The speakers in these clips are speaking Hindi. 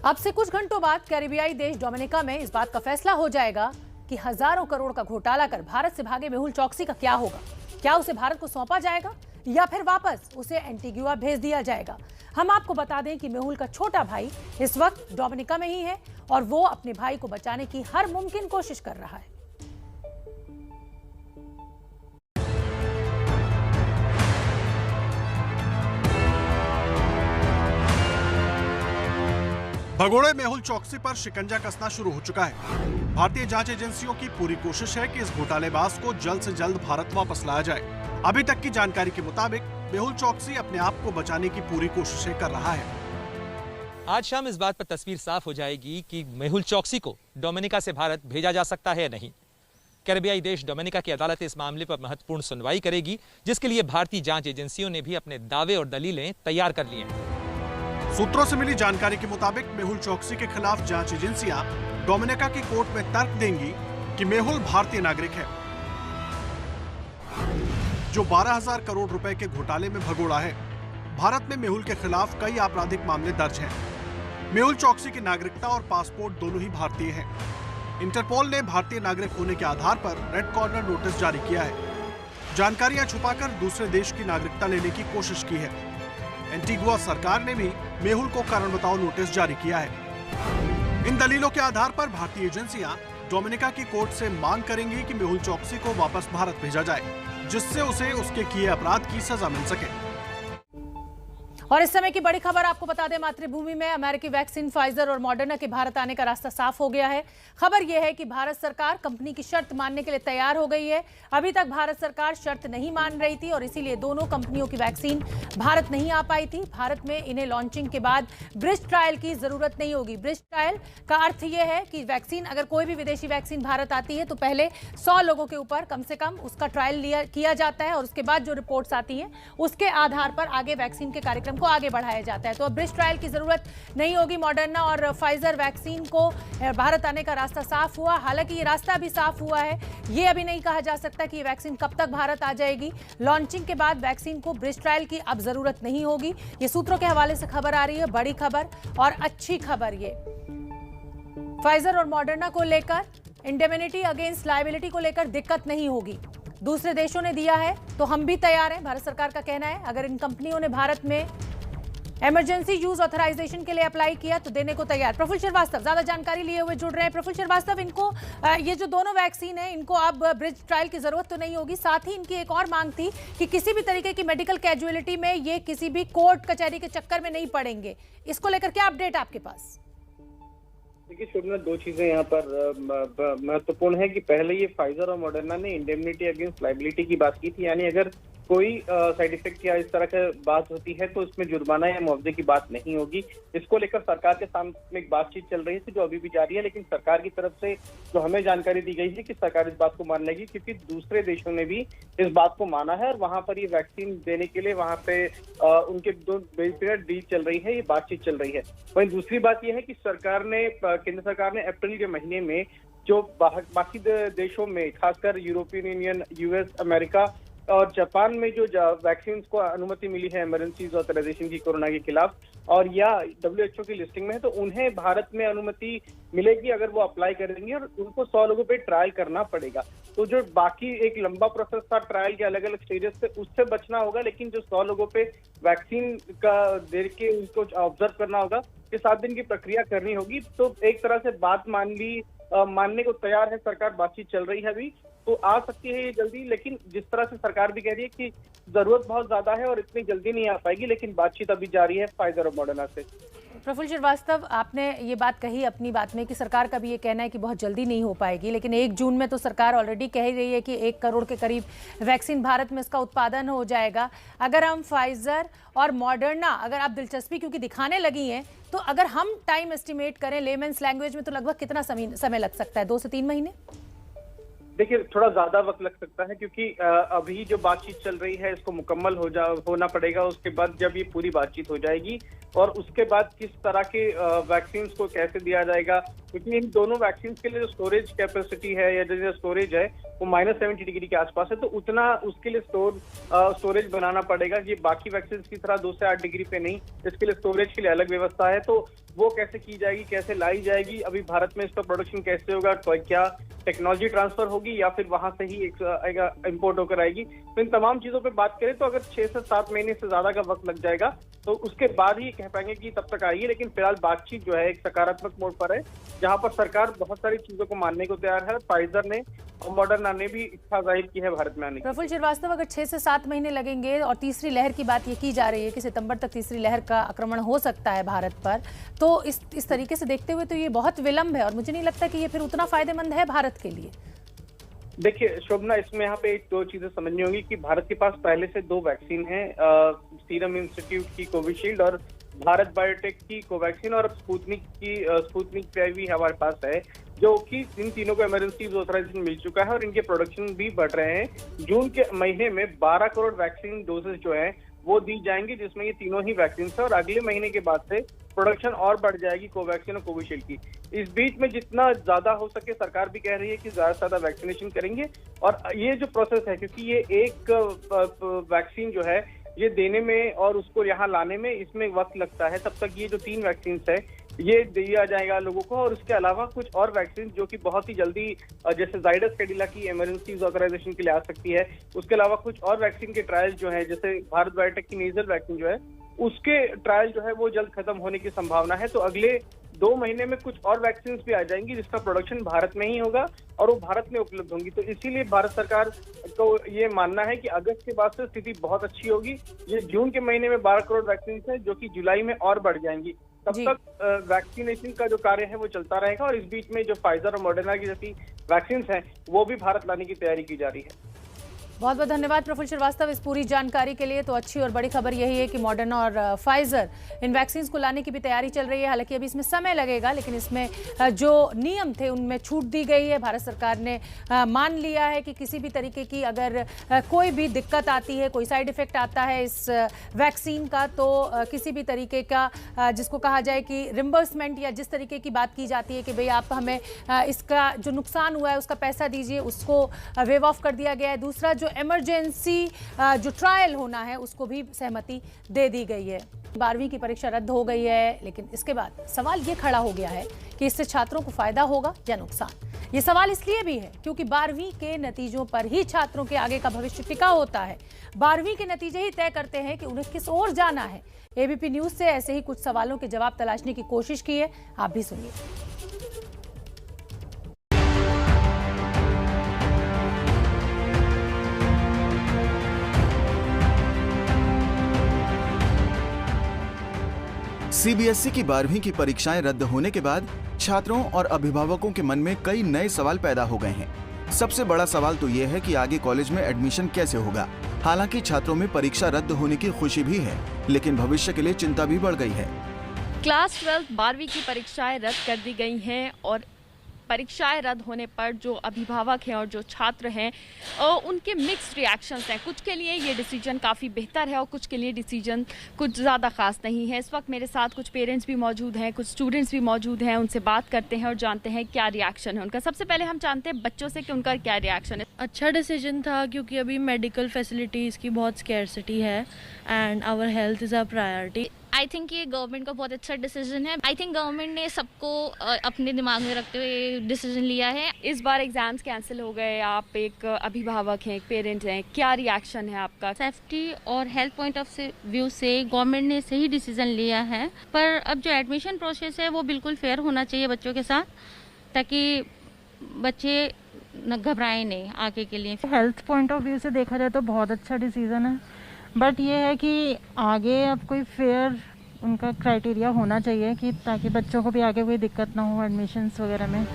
अब से कुछ घंटों बाद कैरिबियाई देश डोमिनिका में इस बात का फैसला हो जाएगा कि हजारों करोड़ का घोटाला कर भारत से भागे मेहुल चोकसी का क्या होगा। क्या उसे भारत को सौंपा जाएगा या फिर वापस उसे एंटीगुआ भेज दिया जाएगा। हम आपको बता दें कि मेहुल का छोटा भाई इस वक्त डोमिनिका में ही है और वो अपने भाई को बचाने की हर मुमकिन कोशिश कर रहा है। भगोड़े मेहुल चोकसी पर शिकंजा कसना शुरू हो चुका है। भारतीय जांच एजेंसियों की पूरी कोशिश है कि इस घोटालेबाज को जल्द से जल्द भारत वापस लाया जाए। अभी तक की जानकारी के मुताबिक मेहुल चोकसी अपने आप को बचाने की पूरी कोशिशें कर रहा है। आज शाम इस बात पर तस्वीर साफ हो जाएगी कि मेहुल चोकसी को डोमिनिका से भारत भेजा जा सकता है या नहीं। कैरिबियाई देश डोमिनिका की अदालत इस मामले पर महत्वपूर्ण सुनवाई करेगी, जिसके लिए भारतीय जांच एजेंसियों ने भी अपने दावे और दलीलें तैयार कर लिए हैं। सूत्रों से मिली जानकारी के मुताबिक मेहुल चोकसी के खिलाफ जांच एजेंसियां डोमिनिका की कोर्ट में तर्क देंगी कि मेहुल भारतीय नागरिक है जो 12,000 करोड़ रुपए के घोटाले में भगोड़ा है। भारत में मेहुल के खिलाफ कई आपराधिक मामले दर्ज हैं। मेहुल चोकसी की नागरिकता और पासपोर्ट दोनों ही भारतीय हैं। इंटरपोल ने भारतीय नागरिक होने के आधार पर रेड कॉर्नर नोटिस जारी किया है। जानकारियां छुपाकर दूसरे देश की नागरिकता लेने की कोशिश की है। एंटीगुआ सरकार ने भी मेहुल को कारण बताओ नोटिस जारी किया है। इन दलीलों के आधार पर भारतीय एजेंसियां डोमिनिका की कोर्ट से मांग करेंगी कि मेहुल चोकसी को वापस भारत भेजा जाए, जिससे उसे उसके किए अपराध की सजा मिल सके। और इस समय की बड़ी खबर आपको बता दें, मातृभूमि में अमेरिकी वैक्सीन फाइजर और मॉडर्ना के भारत आने का रास्ता साफ हो गया है। खबर यह है कि भारत सरकार कंपनी की शर्त मानने के लिए तैयार हो गई है। अभी तक भारत सरकार शर्त नहीं मान रही थी और इसीलिए दोनों कंपनियों की वैक्सीन भारत नहीं आ पाई थी। भारत में इन्हें लॉन्चिंग के बाद ब्रिज ट्रायल की जरूरत नहीं होगी। ब्रिज ट्रायल का अर्थ यह है कि वैक्सीन, अगर कोई भी विदेशी वैक्सीन भारत आती है तो पहले 100 लोगों के ऊपर कम से कम उसका ट्रायल किया जाता है और उसके बाद जो रिपोर्ट्स आती हैं उसके आधार पर आगे वैक्सीन के कार्यक्रम को आगे बढ़ाया जाता है। तो अब ब्रिज ट्रायल की जरूरत नहीं होगी। मॉडर्ना और फाइजर वैक्सीन को भारत आने का रास्ता साफ हुआ। हालांकि ये रास्ता भी साफ हुआ है, ये अभी नहीं कहा जा सकता कि ये वैक्सीन कब तक भारत आ जाएगी। लॉन्चिंग के बाद वैक्सीन को ब्रिज ट्रायल की अब जरूरत नहीं होगी। ये सूत्रों के हवाले से खबर आ रही है, बड़ी खबर और अच्छी खबर। ये फाइजर और मॉडर्ना को लेकर इंडेमनिटी अगेंस्ट लायबिलिटी को लेकर दिक्कत नहीं होगी। दूसरे देशों ने दिया है तो हम भी तैयार हैं, भारत सरकार का कहना है। अगर इन कंपनियों ने भारत में इमरजेंसी यूज ऑथराइजेशन के लिए अप्लाई किया तो देने को तैयार। प्रफुल्ल श्रीवास्तव ज्यादा जानकारी लिए हुए जुड़ रहे हैं। प्रफुल्ल श्रीवास्तव, इनको ये जो दोनों वैक्सीन है इनको अब ब्रिज ट्रायल की जरूरत तो नहीं होगी। साथ ही इनकी एक और मांग थी कि किसी भी तरीके की मेडिकल कैजुअलिटी में ये किसी भी कोर्ट कचहरी के चक्कर में नहीं पड़ेंगे। इसको लेकर क्या अपडेट आपके पास? देखिए शुभना, दो चीजें यहाँ पर महत्वपूर्ण है कि पहले ये फाइजर और मॉडर्ना ने इंडेमनिटी अगेंस्ट लायबिलिटी की बात की थी, यानी अगर कोई साइड इफेक्ट या इस तरह की बात होती है तो इसमें जुर्माना या मुआवजे की बात नहीं होगी। इसको लेकर सरकार के सामने एक बातचीत चल रही थी जो अभी भी जारी है, लेकिन सरकार की तरफ से जो हमें जानकारी दी गई है कि सरकार इस बात को मान लेगी क्योंकि दूसरे देशों ने भी इस बात को माना है और वहां पर ये वैक्सीन देने के लिए वहां पे उनके दो डील चल रही है, ये बातचीत चल रही है। वहीं दूसरी बात यह है कि केंद्र सरकार ने अप्रैल के महीने में जो बाकी देशों में खासकर यूरोपियन यूनियन, यूएस, अमेरिका और जापान में जो वैक्सीन को अनुमति मिली है इमरजेंसी ऑथराइजेशन की कोरोना के खिलाफ और या डब्ल्यूएचओ की लिस्टिंग में है, तो उन्हें भारत में अनुमति मिलेगी अगर वो अप्लाई करेंगे और उनको 100 लोगों पे ट्रायल करना पड़ेगा। तो जो बाकी एक लंबा प्रोसेस था ट्रायल के अलग अलग स्टेजेस से, उससे बचना होगा, लेकिन जो 100 लोगों पे वैक्सीन का दे के उनको ऑब्जर्व करना होगा, ये 7 दिन की प्रक्रिया करनी होगी। तो एक तरह से बात मानने को तैयार है सरकार, बातचीत चल रही है अभी, तो आ सकती है ये जल्दी। लेकिन जिस तरह से सरकार भी कह रही है कि जरूरत बहुत ज्यादा है और इतनी जल्दी नहीं आ पाएगी, लेकिन बातचीत अभी जारी है फाइजर और मॉडर्ना से। प्रफुल्ल श्रीवास्तव, आपने ये बात कही अपनी बात में कि सरकार का भी ये कहना है कि बहुत जल्दी नहीं हो पाएगी, लेकिन 1 जून में तो सरकार ऑलरेडी कह रही है कि 1 करोड़ के करीब वैक्सीन भारत में इसका उत्पादन हो जाएगा। अगर हम फाइजर और मॉडर्ना, अगर आप दिलचस्पी क्योंकि दिखाने लगी हैं, तो अगर हम टाइम एस्टिमेट करें लेमेंस लैंग्वेज में तो लगभग कितना समय लग सकता है? 2 से 3 महीने? देखिए, थोड़ा ज्यादा वक्त लग सकता है क्योंकि अभी जो बातचीत चल रही है इसको मुकम्मल होना पड़ेगा। उसके बाद जब ये पूरी बातचीत हो जाएगी और उसके बाद किस तरह के वैक्सीन को कैसे दिया जाएगा, क्योंकि इन दोनों वैक्सीन के लिए जो स्टोरेज कैपेसिटी है या जो स्टोरेज है वो -70 डिग्री के आसपास है, तो उतना उसके लिए स्टोरेज बनाना पड़ेगा। ये बाकी वैक्सीन की तरह 2 से 8 डिग्री पे नहीं, इसके लिए स्टोरेज के लिए अलग व्यवस्था है। तो वो कैसे की जाएगी, कैसे लाई जाएगी, अभी भारत में इसका प्रोडक्शन कैसे होगा, तो क्या टेक्नोलॉजी ट्रांसफर होगी या फिर वहां से ही इंपोर्ट होकर आएगी, तो इन तमाम चीजों पे बात करें तो अगर 6 से 7 महीने से ज्यादा का वक्त लग जाएगा तो उसके बाद ही कह पाएंगे कि तब तक आइए। लेकिन फिलहाल बातचीत जो है एक सकारात्मक मोड पर है, जहां पर सरकार बहुत सारी चीजों को मानने को तैयार है। फाइजर ने और मॉडर्ना ने भी इच्छा जाहिर की है भारत में आने की। प्रफुल्ल श्रीवास्तव, अगर 6 से 7 महीने लगेंगे और तीसरी लहर की बात ये की जा रही है कि सितंबर तक तीसरी लहर का आक्रमण हो सकता है भारत पर, तो इस तरीके से देखते हुए तो ये बहुत विलंब है और मुझे नहीं लगता कि ये फिर उतना फायदेमंद है भारत के लिए। देखिए शोभना, इसमें यहाँ पे 2 चीजें समझनी होगी कि भारत के पास पहले से 2 वैक्सीन हैं, सीरम इंस्टीट्यूट की कोविशील्ड और भारत बायोटेक की कोवैक्सीन, और स्पुतनिक भी हमारे पास है, जो कि इन तीनों को इमरजेंसी ऑथराइजेशन मिल चुका है और इनके प्रोडक्शन भी बढ़ रहे हैं। जून के महीने में 12 करोड़ वैक्सीन डोजेस जो है वो दी जाएंगी, जिसमें ये तीनों ही वैक्सीन है, और अगले महीने के बाद से प्रोडक्शन और बढ़ जाएगी कोवैक्सीन और कोविशील्ड की। इस बीच में जितना ज्यादा हो सके सरकार भी कह रही है कि ज्यादा से ज्यादा वैक्सीनेशन करेंगे। और ये जो प्रोसेस है, क्योंकि ये एक वैक्सीन जो है ये देने में और उसको यहाँ लाने में इसमें वक्त लगता है, तब तक ये जो 3 वैक्सीन है ये दिया जाएगा लोगों को। और उसके अलावा कुछ और वैक्सीन जो कि बहुत ही जल्दी, जैसे जाइडस कैडिला की इमरजेंसी ऑथराइजेशन के लिए आ सकती है, उसके अलावा कुछ और वैक्सीन के ट्रायल जो है, जैसे भारत बायोटेक की नेजल वैक्सीन जो है उसके ट्रायल जो है वो जल्द खत्म होने की संभावना है। तो अगले 2 महीने में कुछ और वैक्सीन भी आ जाएंगी जिसका प्रोडक्शन भारत में ही होगा और वो भारत में उपलब्ध होंगी। तो इसीलिए भारत सरकार को ये मानना है कि अगस्त के बाद से स्थिति बहुत अच्छी होगी। ये जून के महीने में 12 करोड़ वैक्सीन है जो कि जुलाई में और बढ़ जाएंगी। तब तक वैक्सीनेशन का जो कार्य है वो चलता रहेगा और इस बीच में जो फाइजर और मॉडर्ना की जैसी वैक्सीन हैं वो भी भारत लाने की तैयारी की जा रही है। बहुत बहुत धन्यवाद प्रफुल्ल श्रीवास्तव इस पूरी जानकारी के लिए। तो अच्छी और बड़ी खबर यही है कि मॉडर्ना और फाइजर इन वैक्सीन को लाने की भी तैयारी चल रही है। हालांकि अभी इसमें समय लगेगा, लेकिन इसमें जो नियम थे उनमें छूट दी गई है। भारत सरकार ने मान लिया है कि किसी भी तरीके की अगर कोई भी दिक्कत आती है, कोई साइड इफेक्ट आता है इस वैक्सीन का, तो किसी भी तरीके का जिसको कहा जाए कि रिम्बर्समेंट या जिस तरीके की बात की जाती है कि भाई आप हमें इसका जो नुकसान हुआ है उसका पैसा दीजिए, उसको वेव ऑफ कर दिया गया है। दूसरा जो इमरजेंसी जो ट्रायल होना है उसको भी सहमति दे दी गई है। 12वीं की परीक्षा रद्द हो गई है, लेकिन इसके बाद सवाल ये खड़ा हो गया है कि इससे छात्रों को फायदा होगा या नुकसान। ये सवाल इसलिए भी है क्योंकि 12वीं के नतीजों पर ही छात्रों के आगे का भविष्य टिका होता है। 12वीं के नतीजे ही तय करते हैं कि उन्हें किस ओर जाना है। एबीपी न्यूज से ऐसे ही कुछ सवालों के जवाब तलाशने की कोशिश की है, आप भी सुनिए। सीबीएसई की 12वीं की परीक्षाएं रद्द होने के बाद छात्रों और अभिभावकों के मन में कई नए सवाल पैदा हो गए हैं। सबसे बड़ा सवाल तो ये है कि आगे कॉलेज में एडमिशन कैसे होगा। हालांकि छात्रों में परीक्षा रद्द होने की खुशी भी है, लेकिन भविष्य के लिए चिंता भी बढ़ गई है। क्लास 12 12वीं की परीक्षाएं रद्द कर दी गई हैं और परीक्षाएं रद्द होने पर जो अभिभावक हैं और जो छात्र हैं उनके मिक्स्ड रिएक्शंस हैं। कुछ के लिए ये डिसीजन काफ़ी बेहतर है और कुछ के लिए डिसीजन कुछ ज़्यादा ख़ास नहीं है। इस वक्त मेरे साथ कुछ पेरेंट्स भी मौजूद हैं, कुछ स्टूडेंट्स भी मौजूद हैं। उनसे बात करते हैं और जानते हैं क्या रिएक्शन है उनका। सबसे पहले हम जानते हैं बच्चों से कि उनका क्या रिएक्शन है। अच्छा डिसीजन था क्योंकि अभी मेडिकल फैसिलिटीज़ की बहुत स्कैर्सिटी है and our health is a priority. I think ये गवर्नमेंट का बहुत अच्छा डिसीजन है। आई थिंक गवर्नमेंट ने सबको अपने दिमाग में रखते हुए डिसीजन लिया है। इस बार एग्जाम्स कैंसिल हो गए, आप एक अभिभावक हैं, एक पेरेंट हैं, क्या रिएक्शन है आपका? सेफ्टी और हेल्थ पॉइंट ऑफ व्यू से गवर्नमेंट ने सही डिसीजन लिया है, पर अब जो एडमिशन प्रोसेस है वो बिल्कुल फेयर होना चाहिए बच्चों के साथ, ताकि बच्चे न घबराएं नहीं आगे के लिए। हेल्थ पॉइंट ऑफ व्यू से देखा जाए तो बहुत अच्छा डिसीजन है, बट ये है कि आगे अब कोई फेयर उनका क्राइटेरिया होना चाहिए कि ताकि बच्चों को भी आगे कोई दिक्कत ना हो एडमिशन्स वगैरह में।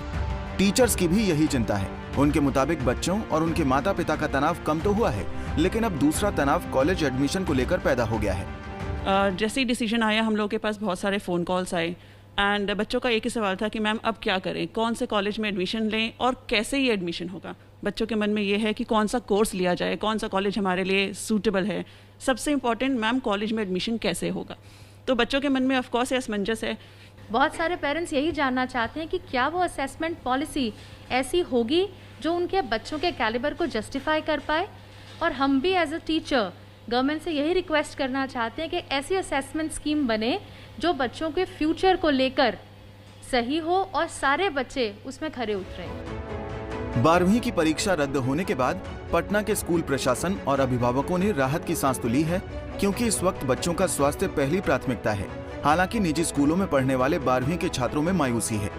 टीचर्स की भी यही चिंता है। उनके मुताबिक बच्चों और उनके माता पिता का तनाव कम तो हुआ है, लेकिन अब दूसरा तनाव कॉलेज एडमिशन को लेकर पैदा हो गया है। जैसे ही डिसीजन आया हम लोग के पास बहुत सारे फ़ोन कॉल्स आए एंड बच्चों का एक ही सवाल था कि मैम अब क्या करें, कौन से कॉलेज में एडमिशन लें और कैसे ये एडमिशन होगा। बच्चों के मन में ये है कि कौन सा कोर्स लिया जाए, कौन सा कॉलेज हमारे लिए सूटेबल है। सबसे इम्पॉर्टेंट मैम कॉलेज में एडमिशन कैसे होगा। तो बच्चों के मन में ऑफकोर्स ये असमंजस है। बहुत सारे पेरेंट्स यही जानना चाहते हैं कि क्या वो असेसमेंट पॉलिसी ऐसी होगी जो उनके बच्चों के कैलिबर को जस्टिफाई कर पाए। और हम भी एज अ टीचर गवर्नमेंट से यही रिक्वेस्ट करना चाहते हैं कि ऐसी असेसमेंट स्कीम बने जो बच्चों के फ्यूचर को लेकर सही हो और सारे बच्चे उसमें खरे उतरें। 12वीं की परीक्षा रद्द होने के बाद पटना के स्कूल प्रशासन और अभिभावकों ने राहत की सांस तो ली है, क्योंकि इस वक्त बच्चों का स्वास्थ्य पहली प्राथमिकता है। हालांकि निजी स्कूलों में पढ़ने वाले 12वीं के छात्रों में मायूसी है।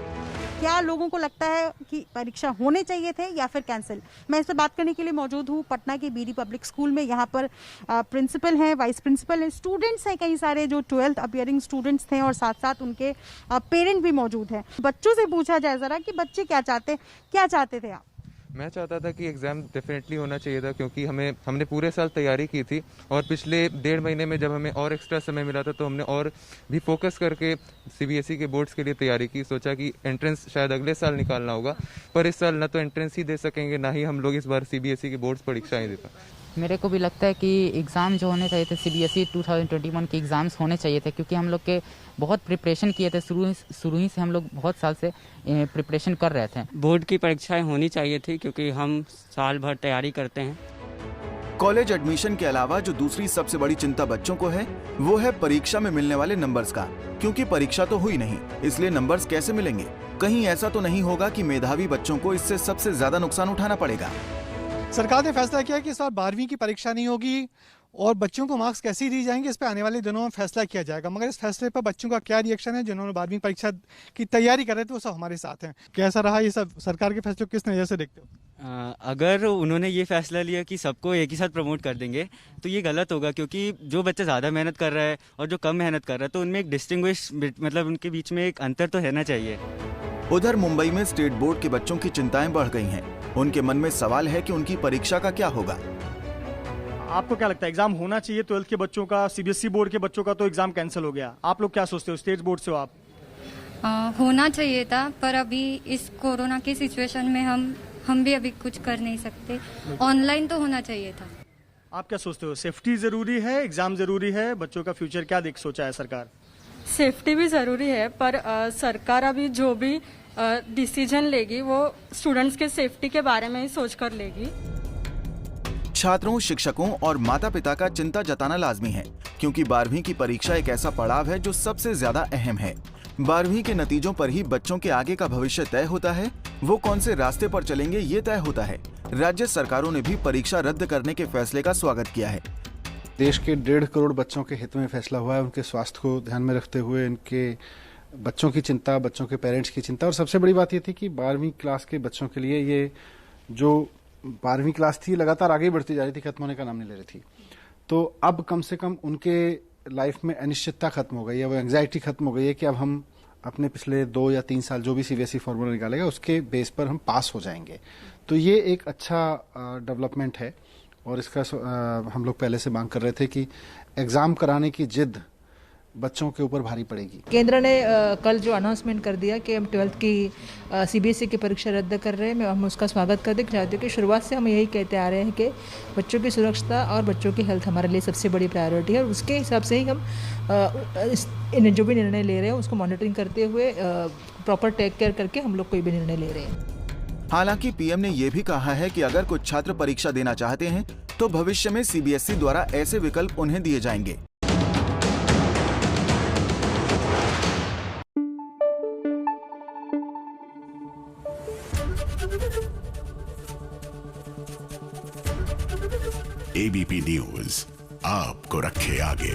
क्या लोगों को लगता है कि परीक्षा होने चाहिए थे या फिर कैंसिल? मैं इस पर बात करने के लिए मौजूद हूँ पटना के बीडी पब्लिक स्कूल में। यहाँ पर प्रिंसिपल हैं, वाइस प्रिंसिपल हैं, स्टूडेंट्स हैं, कई सारे जो 12th अपियरिंग स्टूडेंट्स थे और साथ साथ उनके पेरेंट भी मौजूद हैं। बच्चों से पूछा जाए जरा कि बच्चे क्या चाहते थे आप? मैं चाहता था कि एग्ज़ाम डेफिनेटली होना चाहिए था, क्योंकि हमने पूरे साल तैयारी की थी और पिछले 1.5 महीने में जब हमें और एक्स्ट्रा समय मिला था तो हमने और भी फोकस करके सीबीएसई के बोर्ड्स के लिए तैयारी की। सोचा कि एंट्रेंस शायद अगले साल निकालना होगा, पर इस साल ना तो एंट्रेंस ही दे सकेंगे, ना ही हम लोग इस बार सीबीएसई की बोर्ड्स परीक्षाएं दे पाए। मेरे को भी लगता है कि एग्ज़ाम जो होने चाहिए थे सीबीएसई 2021 के एग्ज़ाम्स होने चाहिए थे, क्योंकि हम लोग के बहुत प्रिपरेशन किए थे। शुरू ही से हम लोग बहुत साल से प्रिपरेशन कर रहे थे। बोर्ड की परीक्षाएं होनी चाहिए थी, क्योंकि हम साल भर तैयारी करते हैं। कॉलेज एडमिशन के अलावा जो दूसरी सबसे बड़ी चिंता बच्चों को है वो है परीक्षा में मिलने वाले नंबर्स का, क्योंकि परीक्षा तो हुई नहीं, इसलिए नंबर्स कैसे मिलेंगे। कहीं ऐसा तो नहीं होगा कि मेधावी बच्चों को इससे सबसे ज्यादा नुकसान उठाना पड़ेगा। सरकार ने फैसला किया कि इस बार 12वीं की परीक्षा नहीं होगी और बच्चों को मार्क्स कैसे दिए जाएंगे इस पर आने वाले दिनों में फैसला किया जाएगा। मगर इस फैसले पर बच्चों का क्या रिएक्शन है? जिन्होंने 12वीं परीक्षा की तैयारी कर रहे थे वो सब हमारे साथ हैं। कैसा रहा ये सब? सरकार के फैसले किस नज़र से देखते हो? अगर उन्होंने ये फैसला लिया कि सबको एक ही साथ प्रमोट कर देंगे तो ये गलत होगा, क्योंकि जो बच्चा ज़्यादा मेहनत कर रहा है और जो कम मेहनत कर रहा है तो उनमें एक डिस्टिंग्विश, मतलब उनके बीच में एक अंतर तो रहना चाहिए। उधर मुंबई में स्टेट बोर्ड के बच्चों की चिंताएं बढ़ गई हैं। उनके मन में सवाल है कि उनकी परीक्षा का क्या होगा। आपको क्या लगता है, एग्जाम होना चाहिए 12th के बच्चों का? सीबीएसई बोर्ड के बच्चों का तो एग्जाम कैंसिल हो गया, आप लोग क्या सोचते हो? स्टेट बोर्ड से हो आप? होना चाहिए था, पर अभी इस कोरोना की सिचुएशन में हम भी अभी कुछ कर नहीं सकते। ऑनलाइन तो होना चाहिए था। आप क्या सोचते हो, सेफ्टी जरूरी है, एग्जाम जरूरी है? बच्चों का फ्यूचर क्या सोचा है सरकार? सेफ्टी भी ज़रूरी है, पर सरकार अभी जो भी डिसीजन लेगी वो स्टूडेंट्स के सेफ्टी के बारे में ही सोच कर लेगी। छात्रों, शिक्षकों और माता पिता का चिंता जताना लाजमी है, क्योंकि 12वीं की परीक्षा एक ऐसा पड़ाव है जो सबसे ज्यादा अहम है। 12वीं के नतीजों पर ही बच्चों के आगे का भविष्य तय होता है। वो कौन से रास्ते पर चलेंगे ये तय होता है। राज्य सरकारों ने भी परीक्षा रद्द करने के फैसले का स्वागत किया है। देश के 1.5 करोड़ बच्चों के हित में फैसला हुआ है। उनके स्वास्थ्य को ध्यान में रखते हुए इनके बच्चों की चिंता, बच्चों के पेरेंट्स की चिंता, और सबसे बड़ी बात ये थी कि 12वीं क्लास के बच्चों के लिए ये जो 12वीं क्लास थी लगातार आगे बढ़ती जा रही थी, खत्म होने का नाम नहीं ले रही थी। तो अब कम से कम उनके लाइफ में अनिश्चितता खत्म हो गई है, वो एंग्जाइटी खत्म हो गई है कि अब हम अपने पिछले 2 या 3 साल जो भी सीबीएसई फॉर्मूला निकालेगा उसके बेस पर हम पास हो जाएंगे। तो ये एक अच्छा डेवलपमेंट है और इसका हम लोग पहले से मांग कर रहे थे कि एग्जाम कराने की जिद बच्चों के ऊपर भारी पड़ेगी। केंद्र ने कल जो अनाउंसमेंट कर दिया कि हम 12th की सीबीएसई की परीक्षा रद्द कर रहे हैं, हम उसका स्वागत करते हैं। कि शुरुआत से हम यही कहते आ रहे हैं कि बच्चों की सुरक्षा और बच्चों की हेल्थ हमारे लिए सबसे बड़ी प्रायोरिटी है और उसके हिसाब से ही हम जो भी निर्णय ले रहे हैं उसको मॉनिटरिंग करते हुए प्रॉपर टेक केयर करके हम लोग कोई भी निर्णय ले रहे हैं। हालांकि पीएम ने यह भी कहा है कि अगर कुछ छात्र परीक्षा देना चाहते हैं तो भविष्य में सीबीएसई द्वारा ऐसे विकल्प उन्हें दिए जाएंगे। एबीपी न्यूज आपको रखे आगे।